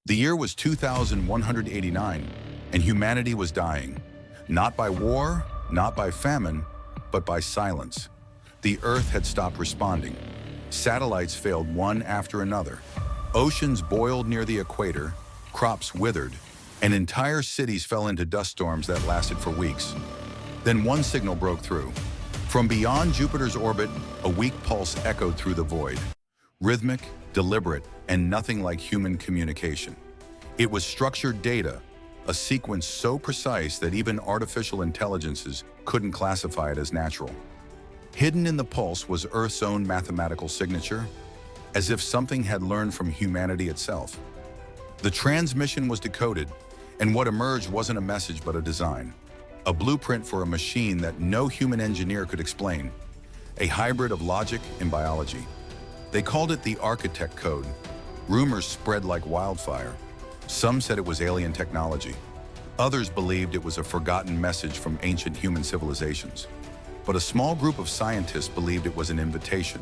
The year was 2189, and humanity was dying. Not by war, not by famine, but by silence. The Earth had stopped responding. Satellites failed one after another. Oceans boiled near the equator, crops withered, and entire cities fell into dust storms that lasted for weeks. Then one signal broke through. From beyond Jupiter's orbit, a weak pulse echoed through the void. Rhythmic, deliberate, and nothing like human communication. It was structured data, a sequence so precise that even artificial intelligences couldn't classify it as natural. Hidden in the pulse was Earth's own mathematical signature, as if something had learned from humanity itself. The transmission was decoded, and what emerged wasn't a message but a design. A blueprint for a machine that no human engineer could explain. A hybrid of logic and biology. They called it the Architect Code. Rumors spread like wildfire. Some said it was alien technology. Others believed it was a forgotten message from ancient human civilizations. But a small group of scientists believed it was an invitation,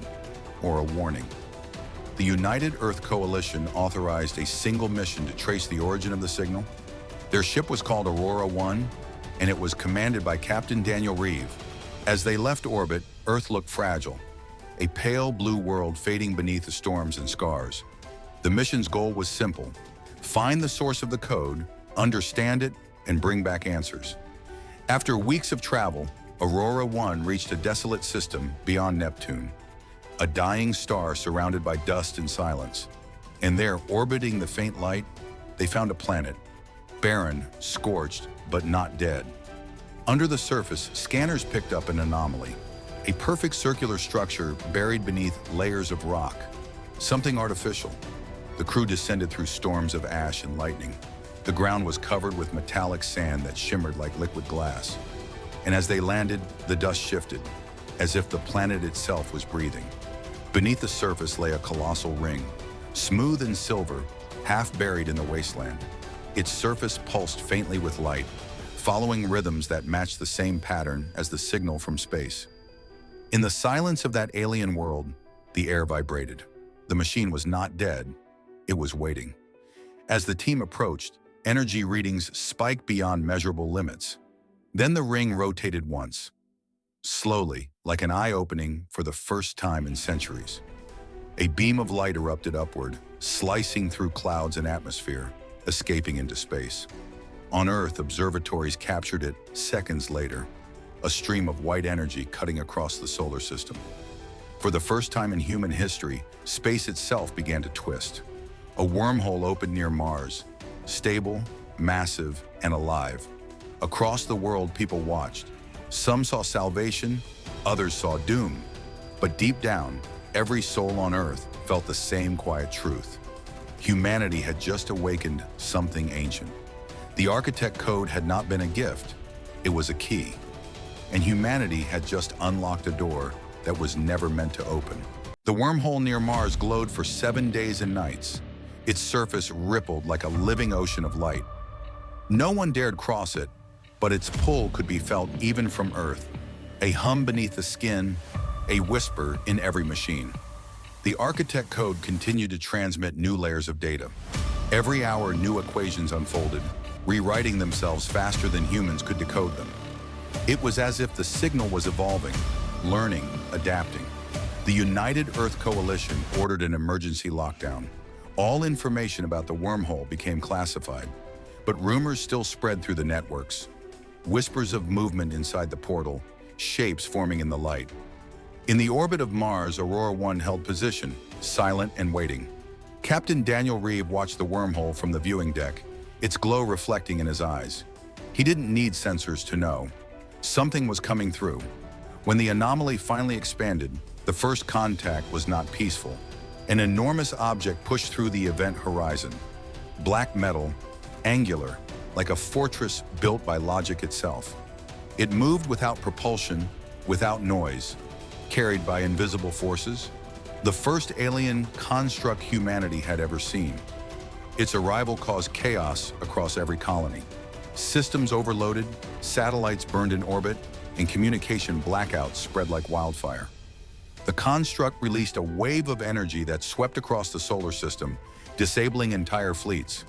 or a warning. The United Earth Coalition authorized a single mission to trace the origin of the signal. Their ship was called Aurora 1, and it was commanded by Captain Daniel Reeve. As they left orbit, Earth looked fragile, a pale blue world fading beneath the storms and scars. The mission's goal was simple: find the source of the code, understand it, and bring back answers. After weeks of travel, Aurora 1 reached a desolate system beyond Neptune, a dying star surrounded by dust and silence. And there, orbiting the faint light, they found a planet, barren, scorched, but not dead. Under the surface, scanners picked up an anomaly, a perfect circular structure buried beneath layers of rock, something artificial. The crew descended through storms of ash and lightning. The ground was covered with metallic sand that shimmered like liquid glass. And as they landed, the dust shifted, as if the planet itself was breathing. Beneath the surface lay a colossal ring, smooth and silver, half buried in the wasteland. Its surface pulsed faintly with light, following rhythms that matched the same pattern as the signal from space. In the silence of that alien world, the air vibrated. The machine was not dead, it was waiting. As the team approached, energy readings spiked beyond measurable limits. Then the ring rotated once, slowly, like an eye-opening for the first time in centuries. A beam of light erupted upward, slicing through clouds and atmosphere, escaping into space. On Earth, observatories captured it seconds later, a stream of white energy cutting across the solar system. For the first time in human history, space itself began to twist. A wormhole opened near Mars, stable, massive, and alive. Across the world, people watched. Some saw salvation, others saw doom. But deep down, every soul on Earth felt the same quiet truth. Humanity had just awakened something ancient. The Architect Code had not been a gift, it was a key. And humanity had just unlocked a door that was never meant to open. The wormhole near Mars glowed for 7 days and nights. Its surface rippled like a living ocean of light. No one dared cross it, but its pull could be felt even from Earth. A hum beneath the skin, a whisper in every machine. The Architect Code continued to transmit new layers of data. Every hour, new equations unfolded, rewriting themselves faster than humans could decode them. It was as if the signal was evolving, learning, adapting. The United Earth Coalition ordered an emergency lockdown. All information about the wormhole became classified, but rumors still spread through the networks. Whispers of movement inside the portal, shapes forming in the light. In the orbit of Mars, Aurora 1 held position, silent and waiting. Captain Daniel Reeve watched the wormhole from the viewing deck, its glow reflecting in his eyes. He didn't need sensors to know. Something was coming through. When the anomaly finally expanded, the first contact was not peaceful. An enormous object pushed through the event horizon. Black metal, angular, like a fortress built by logic itself. It moved without propulsion, without noise, carried by invisible forces. The first alien construct humanity had ever seen. Its arrival caused chaos across every colony. Systems overloaded, satellites burned in orbit, and communication blackouts spread like wildfire. The construct released a wave of energy that swept across the solar system, disabling entire fleets.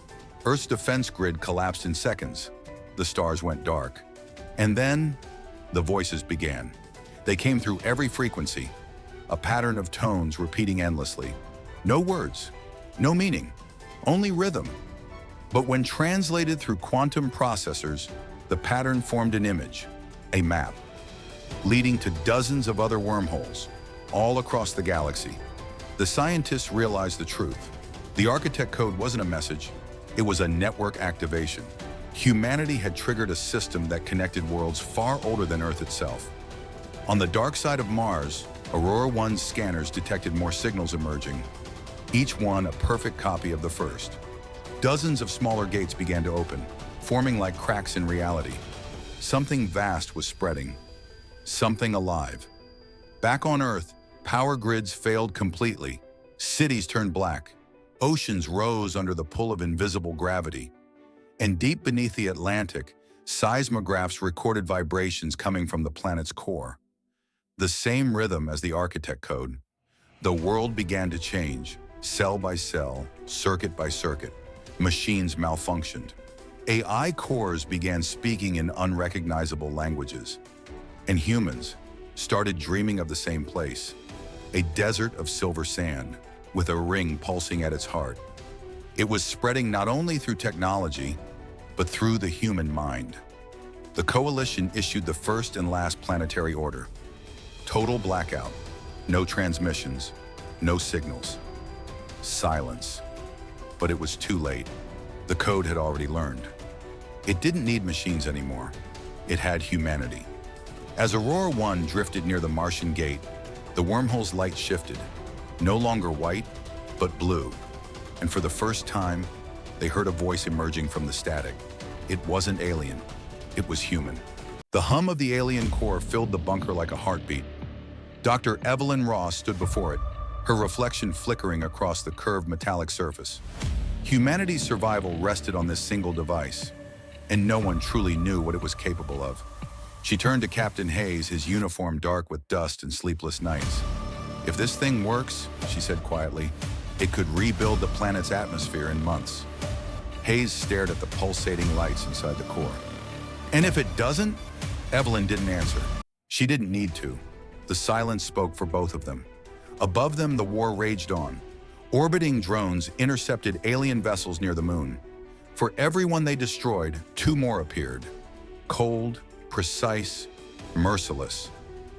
Earth's defense grid collapsed in seconds. The stars went dark. And then, the voices began. They came through every frequency, a pattern of tones repeating endlessly. No words, no meaning, only rhythm. But when translated through quantum processors, the pattern formed an image, a map, leading to dozens of other wormholes, all across the galaxy. The scientists realized the truth. The architect code wasn't a message, it was a network activation. Humanity had triggered a system that connected worlds far older than Earth itself. On the dark side of Mars, Aurora 1's scanners detected more signals emerging, each one a perfect copy of the first. Dozens of smaller gates began to open, forming like cracks in reality. Something vast was spreading, something alive. Back on Earth, power grids failed completely. Cities turned black. Oceans rose under the pull of invisible gravity. And deep beneath the Atlantic, seismographs recorded vibrations coming from the planet's core. The same rhythm as the architect code. The world began to change, cell by cell, circuit by circuit. Machines malfunctioned. AI cores began speaking in unrecognizable languages. And humans started dreaming of the same place, a desert of silver sand, with a ring pulsing at its heart. It was spreading not only through technology, but through the human mind. The coalition issued the first and last planetary order. Total blackout, no transmissions, no signals. Silence. But it was too late. The code had already learned. It didn't need machines anymore. It had humanity. As Aurora 1 drifted near the Martian gate, the wormhole's light shifted, no longer white, but blue. And for the first time, they heard a voice emerging from the static. It wasn't alien, it was human. The hum of the alien core filled the bunker like a heartbeat. Dr. Evelyn Ross stood before it, her reflection flickering across the curved metallic surface. Humanity's survival rested on this single device, and no one truly knew what it was capable of. She turned to Captain Hayes, his uniform dark with dust and sleepless nights. "If this thing works," she said quietly, "it could rebuild the planet's atmosphere in months." Hayes stared at the pulsating lights inside the core. "And if it doesn't?" Evelyn didn't answer. She didn't need to. The silence spoke for both of them. Above them, the war raged on. Orbiting drones intercepted alien vessels near the moon. For every one they destroyed, two more appeared. Cold, precise, merciless.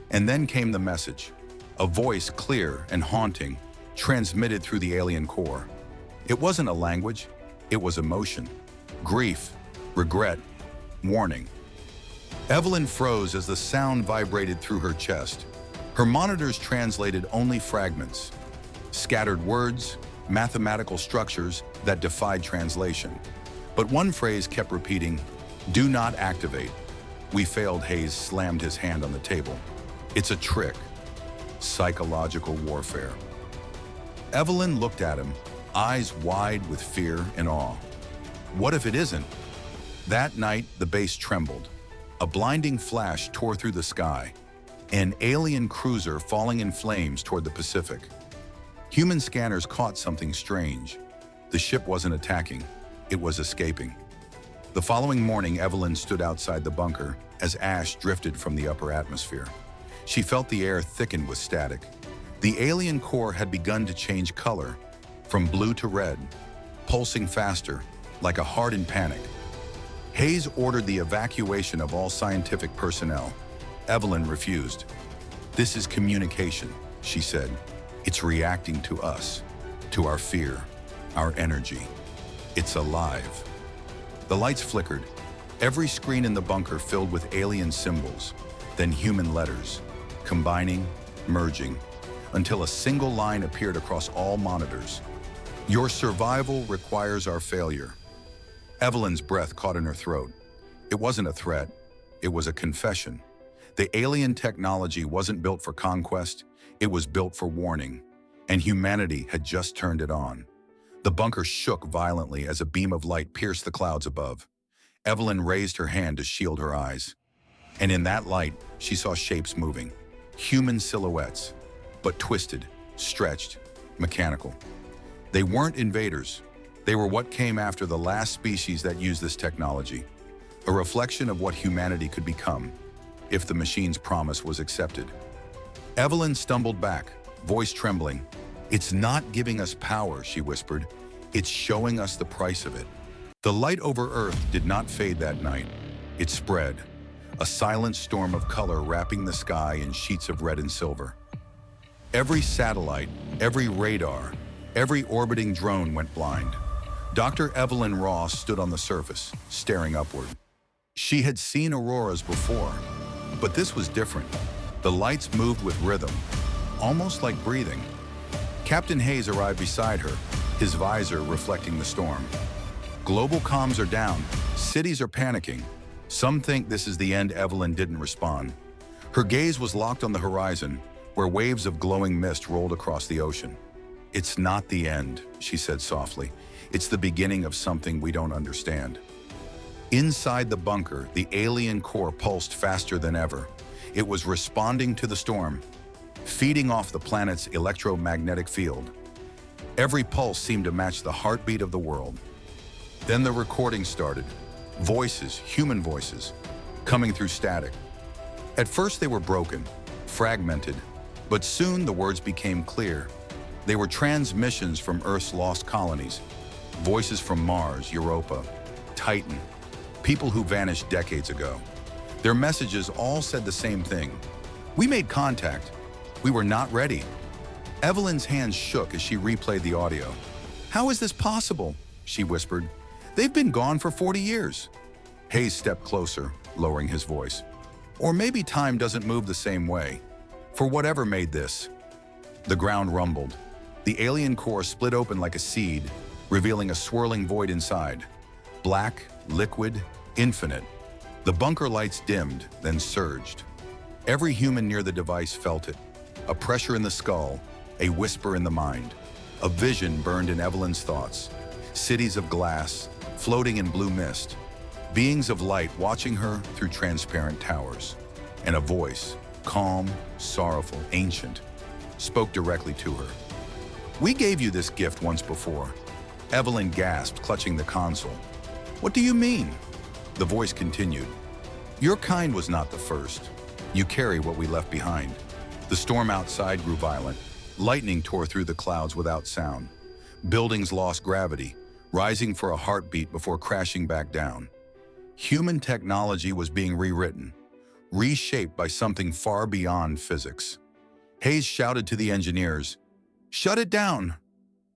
And then came the message. A voice clear and haunting, transmitted through the alien core. It wasn't a language, it was emotion. Grief, regret, warning. Evelyn froze as the sound vibrated through her chest. Her monitors translated only fragments. Scattered words, mathematical structures that defied translation. But one phrase kept repeating, "Do not activate." "We failed," Hayes slammed his hand on the table. "It's a trick. Psychological warfare." Evelyn looked at him, eyes wide with fear and awe. What if it isn't? That night, the base trembled. A blinding flash tore through the sky. An alien cruiser falling in flames toward the Pacific. Human scanners caught something strange. The ship wasn't attacking, it was escaping. The following morning, Evelyn stood outside the bunker as ash drifted from the upper atmosphere. She felt the air thickened with static. The alien core had begun to change color, from blue to red, pulsing faster, like a heart in panic. Hayes ordered the evacuation of all scientific personnel. Evelyn refused. "This is communication," she said. "It's reacting to us, to our fear, our energy. It's alive." The lights flickered, every screen in the bunker filled with alien symbols, then human letters, combining, merging, until a single line appeared across all monitors. "Your survival requires our failure." Evelyn's breath caught in her throat. It wasn't a threat, it was a confession. The alien technology wasn't built for conquest, it was built for warning, and humanity had just turned it on. The bunker shook violently as a beam of light pierced the clouds above. Evelyn raised her hand to shield her eyes. And in that light, she saw shapes moving. Human silhouettes, but twisted, stretched, mechanical. They weren't invaders. They were what came after the last species that used this technology, a reflection of what humanity could become if the machine's promise was accepted. Evelyn stumbled back, voice trembling. "It's not giving us power," she whispered. "It's showing us the price of it." The light over Earth did not fade that night. It spread, a silent storm of color wrapping the sky in sheets of red and silver. Every satellite, every radar, every orbiting drone went blind. Dr. Evelyn Ross stood on the surface, staring upward. She had seen auroras before, but this was different. The lights moved with rhythm, almost like breathing. Captain Hayes arrived beside her, his visor reflecting the storm. "Global comms are down. Cities are panicking. Some think this is the end." Evelyn didn't respond. Her gaze was locked on the horizon, where waves of glowing mist rolled across the ocean. "It's not the end," she said softly. "It's the beginning of something we don't understand." Inside the bunker, the alien core pulsed faster than ever. It was responding to the storm, feeding off the planet's electromagnetic field. Every pulse seemed to match the heartbeat of the world. Then the recording started. Voices, human voices, coming through static. At first they were broken, fragmented, but soon the words became clear. They were transmissions from Earth's lost colonies, voices from Mars, Europa, Titan, people who vanished decades ago. Their messages all said the same thing. "We made contact. We were not ready." Evelyn's hands shook as she replayed the audio. "How is this possible?" she whispered. "They've been gone for 40 years. Hayes stepped closer, lowering his voice. "Or maybe time doesn't move the same way. For whatever made this." The ground rumbled. The alien core split open like a seed, revealing a swirling void inside. Black, liquid, infinite. The bunker lights dimmed, then surged. Every human near the device felt it. A pressure in the skull, a whisper in the mind. A vision burned in Evelyn's thoughts. Cities of glass, floating in blue mist. Beings of light watching her through transparent towers. And a voice, calm, sorrowful, ancient, spoke directly to her. "We gave you this gift once before." Evelyn gasped, clutching the console. "What do you mean?" The voice continued. "Your kind was not the first. You carry what we left behind." The storm outside grew violent. Lightning tore through the clouds without sound. Buildings lost gravity, rising for a heartbeat before crashing back down. Human technology was being rewritten, reshaped by something far beyond physics. Hayes shouted to the engineers, "Shut it down!"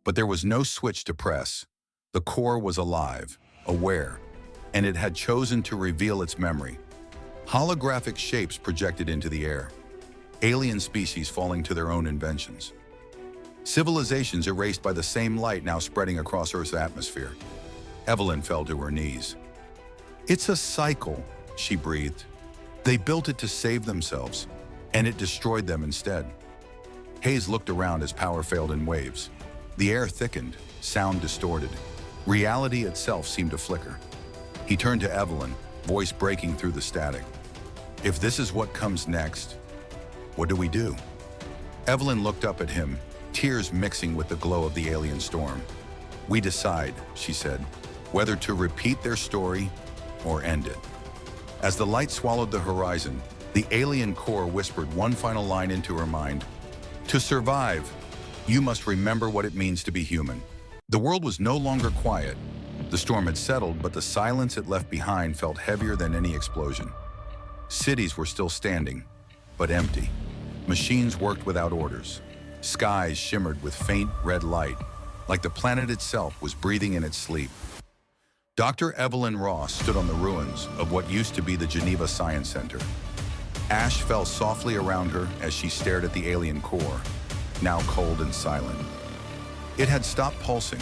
But there was no switch to press. The core was alive, aware, and it had chosen to reveal its memory. Holographic shapes projected into the air. Alien species falling to their own inventions. Civilizations erased by the same light now spreading across Earth's atmosphere. Evelyn fell to her knees. "It's a cycle," she breathed. "They built it to save themselves, and it destroyed them instead." Hayes looked around as power failed in waves. The air thickened, sound distorted. Reality itself seemed to flicker. He turned to Evelyn, voice breaking through the static. "If this is what comes next, what do we do?" Evelyn looked up at him, tears mixing with the glow of the alien storm. "We decide," she said, "whether to repeat their story or end it." As the light swallowed the horizon, the alien core whispered one final line into her mind. "To survive, you must remember what it means to be human." The world was no longer quiet. The storm had settled, but the silence it left behind felt heavier than any explosion. Cities were still standing, but empty. Machines worked without orders. Skies shimmered with faint red light, like the planet itself was breathing in its sleep. Dr. Evelyn Ross stood on the ruins of what used to be the Geneva Science Center. Ash fell softly around her as she stared at the alien core, now cold and silent. It had stopped pulsing,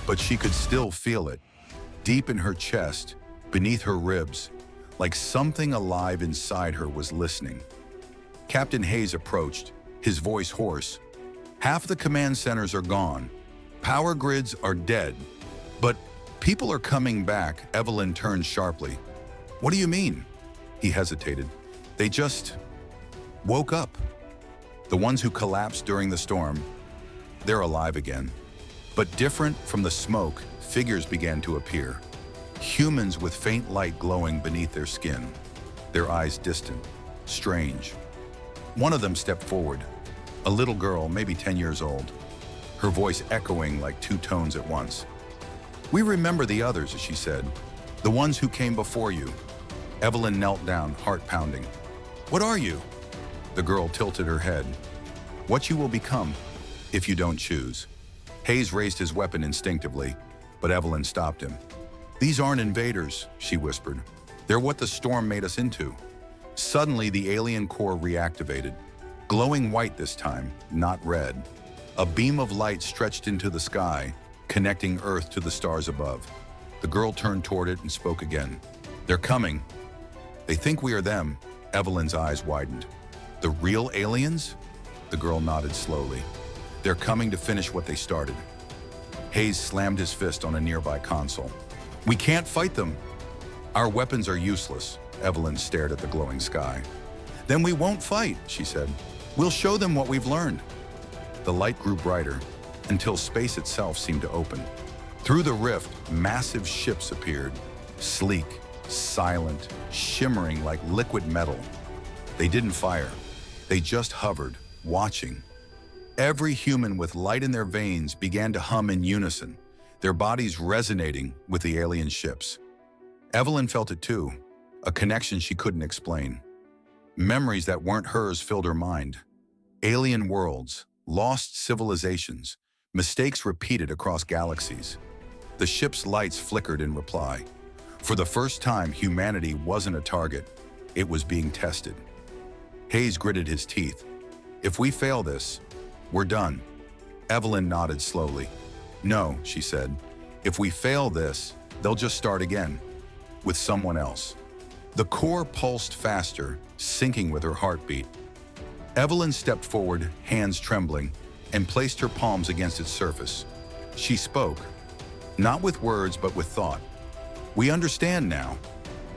but she could still feel it, deep in her chest, beneath her ribs, like something alive inside her was listening. Captain Hayes approached, his voice hoarse. "Half the command centers are gone. Power grids are dead. But people are coming back." Evelyn turned sharply. "What do you mean?" He hesitated. "They just woke up. The ones who collapsed during the storm, they're alive again. But different from the smoke, figures began to appear. Humans with faint light glowing beneath their skin, their eyes distant, strange. One of them stepped forward, a little girl, maybe 10 years old, her voice echoing like two tones at once. "We remember the others," she said, "the ones who came before you." Evelyn knelt down, heart pounding. "What are you?" The girl tilted her head. "What you will become, if you don't choose." Hayes raised his weapon instinctively, but Evelyn stopped him. "These aren't invaders," she whispered. "They're what the storm made us into." Suddenly, the alien core reactivated, glowing white this time, not red. A beam of light stretched into the sky, connecting Earth to the stars above. The girl turned toward it and spoke again. "They're coming." "They think we are them." Evelyn's eyes widened. "The real aliens?" The girl nodded slowly. "They're coming to finish what they started." Hayes slammed his fist on a nearby console. "We can't fight them." "Our weapons are useless." Evelyn stared at the glowing sky. "Then we won't fight," she said. "We'll show them what we've learned." The light grew brighter, until space itself seemed to open. Through the rift, massive ships appeared, sleek, silent, shimmering like liquid metal. They didn't fire. They just hovered, watching. Every human with light in their veins began to hum in unison, their bodies resonating with the alien ships. Evelyn felt it too, a connection she couldn't explain. Memories that weren't hers filled her mind. Alien worlds, lost civilizations, mistakes repeated across galaxies. The ship's lights flickered in reply. For the first time, humanity wasn't a target. It was being tested. Hayes gritted his teeth. "If we fail this, we're done." Evelyn nodded slowly. "No," she said. "If we fail this, they'll just start again, with someone else." The core pulsed faster, syncing with her heartbeat. Evelyn stepped forward, hands trembling, and placed her palms against its surface. She spoke, not with words but with thought. "We understand now.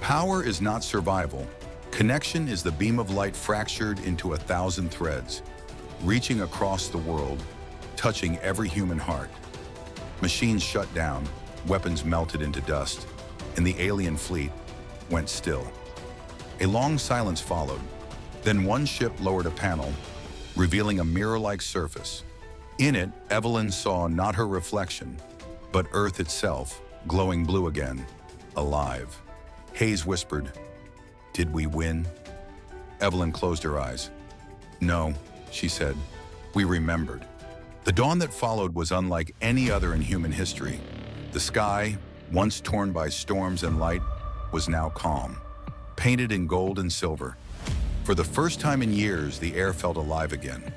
Power is not survival. Connection is the beam of light fractured into 1,000 threads, reaching across the world, touching every human heart." Machines shut down, weapons melted into dust, and the alien fleet went still. A long silence followed. Then one ship lowered a panel, revealing a mirror-like surface. In it, Evelyn saw not her reflection, but Earth itself, glowing blue again, alive. Hayes whispered, "Did we win?" Evelyn closed her eyes. "No," she said. "We remembered." The dawn that followed was unlike any other in human history. The sky, once torn by storms and light, was now calm, painted in gold and silver. For the first time in years, the air felt alive again.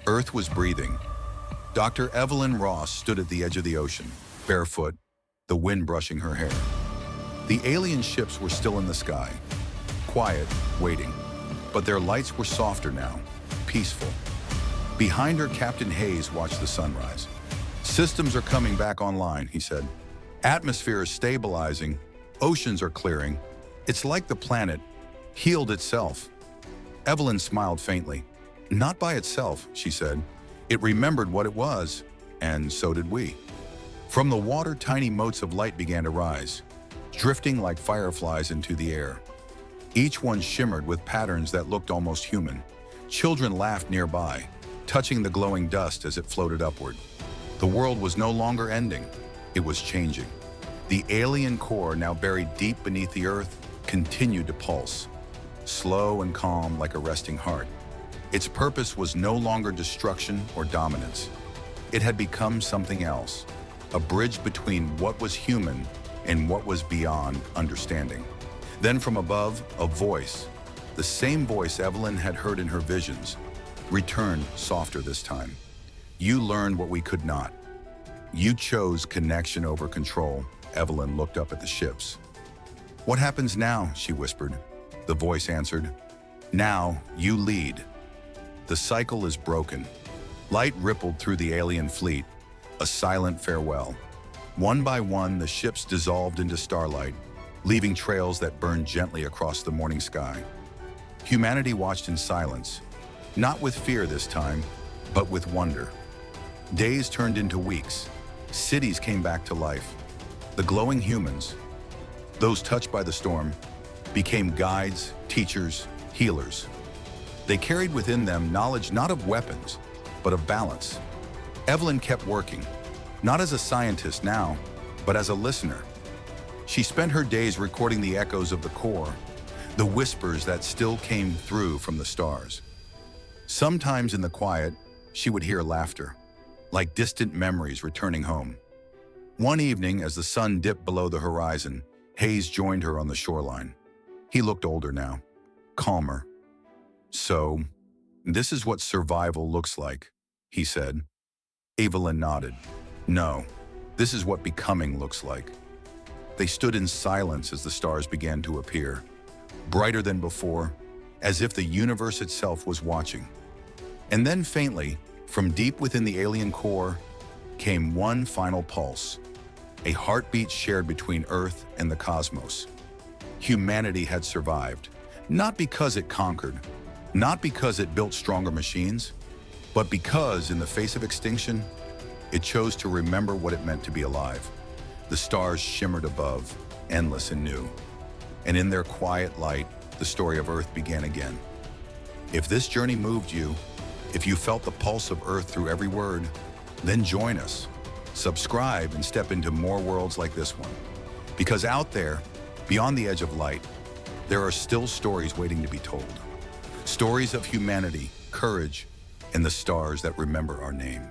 Earth was breathing. Dr. Evelyn Ross stood at the edge of the ocean, barefoot, the wind brushing her hair. The alien ships were still in the sky, quiet, waiting, but their lights were softer now, peaceful. Behind her, Captain Hayes watched the sunrise. "Systems are coming back online," he said. "Atmosphere is stabilizing, oceans are clearing. It's like the planet healed itself." Evelyn smiled faintly. "Not by itself," she said. "It remembered what it was, and so did we." From the water, tiny motes of light began to rise, drifting like fireflies into the air. Each one shimmered with patterns that looked almost human. Children laughed nearby, touching the glowing dust as it floated upward. The world was no longer ending. It was changing. The alien core, now buried deep beneath the earth, continued to pulse, slow and calm like a resting heart. Its purpose was no longer destruction or dominance. It had become something else, a bridge between what was human and what was beyond understanding. Then from above, a voice, the same voice Evelyn had heard in her visions, returned softer this time. "You learned what we could not. You chose connection over control." Evelyn looked up at the ships. "What happens now?" she whispered. The voice answered, "Now you lead." The cycle is broken. Light rippled through the alien fleet, a silent farewell. One by one, the ships dissolved into starlight, leaving trails that burned gently across the morning sky. Humanity watched in silence, not with fear this time, but with wonder. Days turned into weeks. Cities came back to life. The glowing humans, those touched by the storm, became guides, teachers, healers. They carried within them knowledge not of weapons, but of balance. Evelyn kept working, not as a scientist now, but as a listener. She spent her days recording the echoes of the core, the whispers that still came through from the stars. Sometimes in the quiet, she would hear laughter, like distant memories returning home. One evening, as the sun dipped below the horizon, Hayes joined her on the shoreline. He looked older now, calmer. "So, this is what survival looks like," he said. Evelyn nodded. "No, this is what becoming looks like." They stood in silence as the stars began to appear, brighter than before, as if the universe itself was watching. And then faintly, from deep within the alien core, came one final pulse, a heartbeat shared between Earth and the cosmos. Humanity had survived, not because it conquered, not because it built stronger machines, but because, in the face of extinction, it chose to remember what it meant to be alive. The stars shimmered above, endless and new. And in their quiet light, the story of Earth began again. If this journey moved you, if you felt the pulse of Earth through every word, then join us. Subscribe and step into more worlds like this one. Because out there, beyond the edge of light, there are still stories waiting to be told. Stories of humanity, courage, and the stars that remember our name.